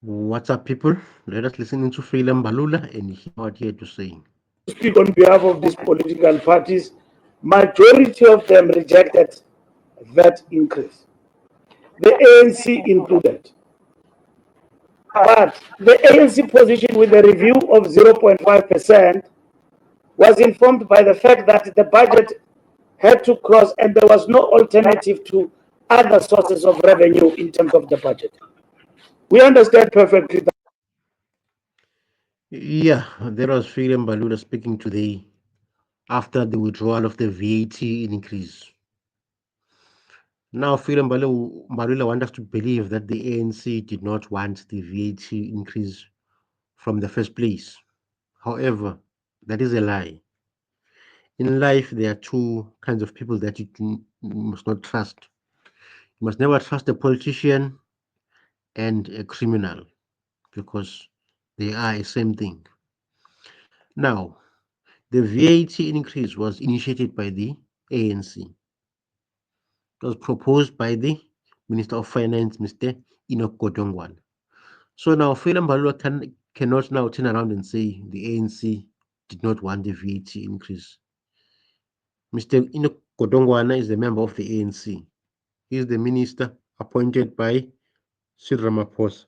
What's up, people? Let us listen into Phelan Balula and hear what he had to say. Speak on behalf of these political parties, majority of them rejected that increase, the ANC included. But the ANC position with a review of 0.5% was informed by the fact that the budget had to cross and there was no alternative to other sources of revenue in terms of the budget. We understand perfectly that. Yeah, there was Phelan Balula speaking today after the withdrawal of the VAT increase. Now, Phelan Balula wants us to believe that the ANC did not want the VAT increase from the first place. However, that is a lie. In life, there are two kinds of people that must not trust. You must never trust a politician and a criminal because they are the same thing. Now, the VAT increase was initiated by the ANC. It was proposed by the Minister of Finance, Mr. Enoch Godongwana. So now Phelan Balua cannot now turn around and say the ANC did not want the VAT increase. Mr. Enoch Godongwana is a member of the ANC. He is the minister appointed by Cyril Ramaphosa,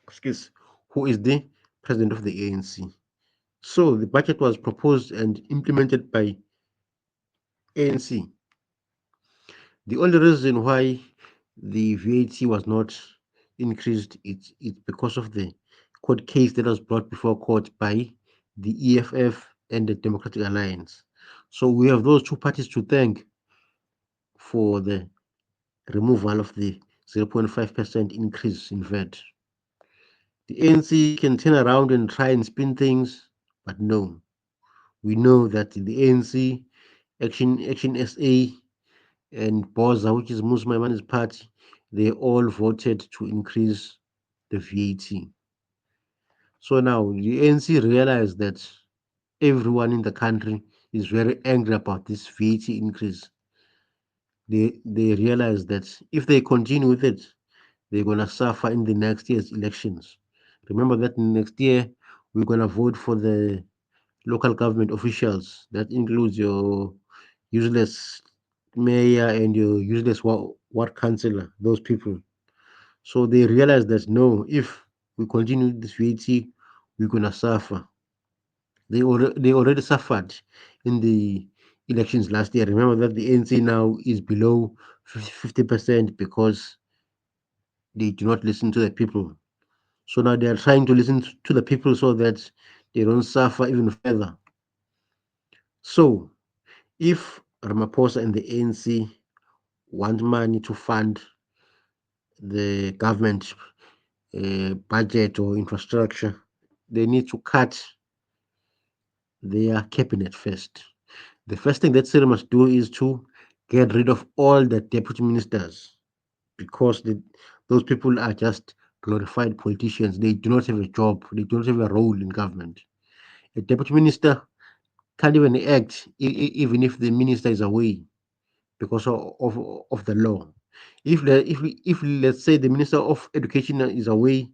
excuse, who is the president of the ANC. So the budget was proposed and implemented by ANC. The only reason why the VAT was not increased it's because of the court case that was brought before court by the EFF and the Democratic Alliance. So we have those two parties to thank for the removal of the 0.5% increase in VAT. The ANC can turn around and try and spin things, but no. We know that the ANC, Action SA, and Boza, which is Muslim Man's party, they all voted to increase the VAT. So now the ANC realized that everyone in the country is very angry about this VAT increase. They realize that if they continue with it, they're gonna suffer in the next year's elections. Remember that next year we're gonna vote for the local government officials. That includes your useless mayor and your useless ward councillor, those people. So they realize that no, if we continue this VAT, we're gonna suffer. They already suffered in the elections last year. Remember that the ANC now is below 50% because they do not listen to the people. So now they are trying to listen to the people so that they don't suffer even further. So if Ramaphosa and the ANC want money to fund the government budget or infrastructure, they need to cut their cabinet first. The first thing that Cyril must do is to get rid of all the deputy ministers because those people are just glorified politicians. They do not have a job, they do not have a role in government. A deputy minister can't even act even if the minister is away because of the law. If let's say the minister of education is away,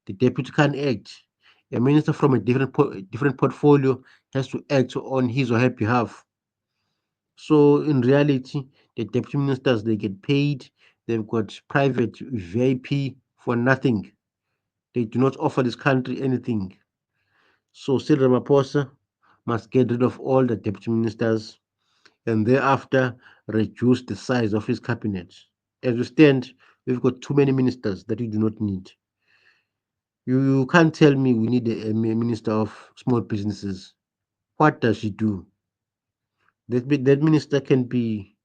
the deputy can't act. A minister from a different portfolio has to act on his or her behalf. So in reality, the deputy ministers they get paid. They've got private VIP for nothing. They do not offer this country anything. So Cyril Ramaphosa must get rid of all the deputy ministers and thereafter reduce the size of his cabinet. As we stand, we've got too many ministers that we do not need. You can't tell me we need a minister of small businesses. What does she do? That minister can be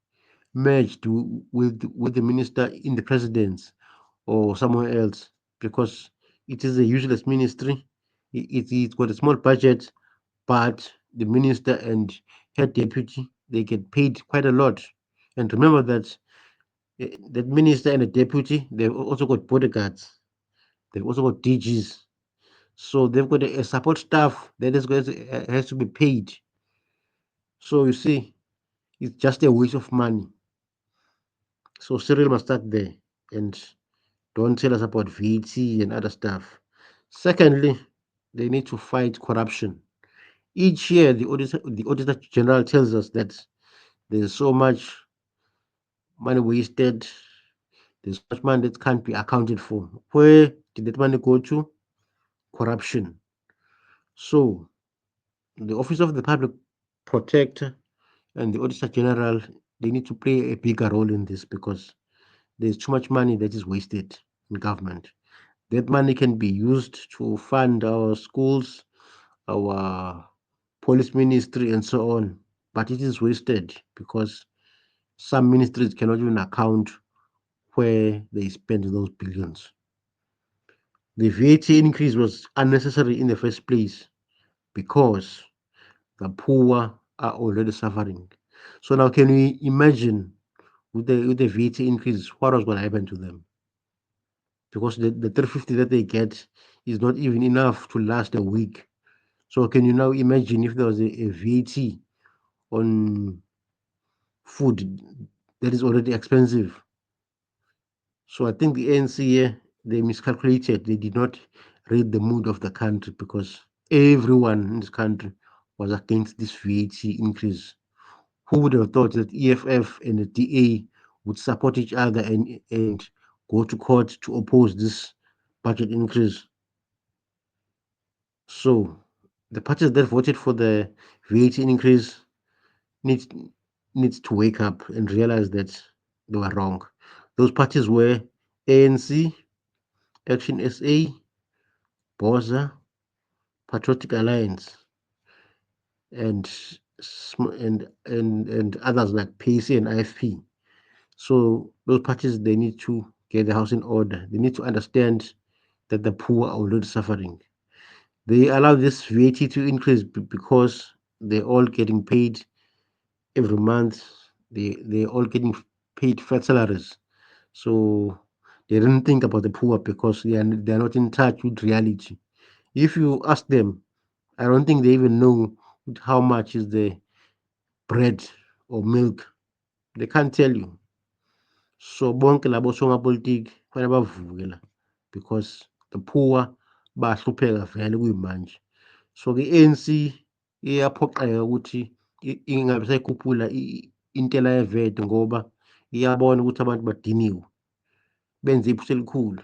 merged with the minister in the president's or somewhere else because it is a useless ministry. It's got a small budget, but the minister and her deputy they get paid quite a lot. And remember that that minister and the deputy they've also got bodyguards. They've also got DGs. So they've got a support staff that has to be paid. So you see, it's just a waste of money. So Cyril must start there and don't tell us about VT and other stuff. Secondly, they need to fight corruption. Each year, the Auditor General tells us that there's so much money wasted, there's so much money that can't be accounted for. Where did that money go to? Corruption. So, the Office of the Public Protector and the Auditor General, they need to play a bigger role in this because there's too much money that is wasted in government. That money can be used to fund our schools, our police ministry, and so on. But it is wasted because some ministries cannot even account where they spend those billions. The VAT increase was unnecessary in the first place because the poor are already suffering. So now, can we imagine with the VAT increase, what was going to happen to them? Because the 350 that they get is not even enough to last a week. So can you now imagine if there was a VAT on food that is already expensive? So I think the ANC here, they miscalculated. They did not read the mood of the country because everyone in this country was against this VAT increase. Who would have thought that EFF and the DA would support each other and go to court to oppose this budget increase? So the parties that voted for the VAT increase needs needs to wake up and realize that they were wrong. Those parties were ANC, Action SA, Boza, Patriotic Alliance, and and others like PAC and IFP. So those parties, they need to get the house in order. They need to understand that the poor are already suffering. They allow this VAT to increase because they're all getting paid every month. They're all getting paid fat salaries. So they didn't think about the poor because they're not in touch with reality. If you ask them, I don't think they even know how much is the bread or milk. They can't tell you. So bonke labo somapolitiki kufanele bavuke la because the poor bayahlupheka vele kuyimanje. So-ke i-ANC iyaphoqeka ukuthi ingabe isayikhuphula intela ye-VAT ngoba iyabona ukuthi abantu badiniwe, benze iphutha elikhulu.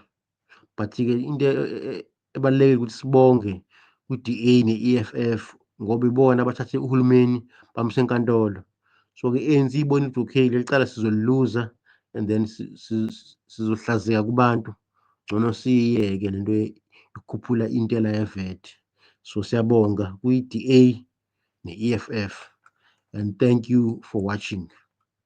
But-ke into ebalulekile ukuthi sibonge u-DA ne-EFF ngoba ibona abathathe uhulumeni bamisa enkantolo. So-ke i-ANC ibona ukuthi okay, leli cala sizoliluza and then sizohlazeka kubantu. Ngcono siyiyeke lento yokukhuphula intela ye-VAT. So siyabonga kwi-DA ne-EFF and thank you for watching.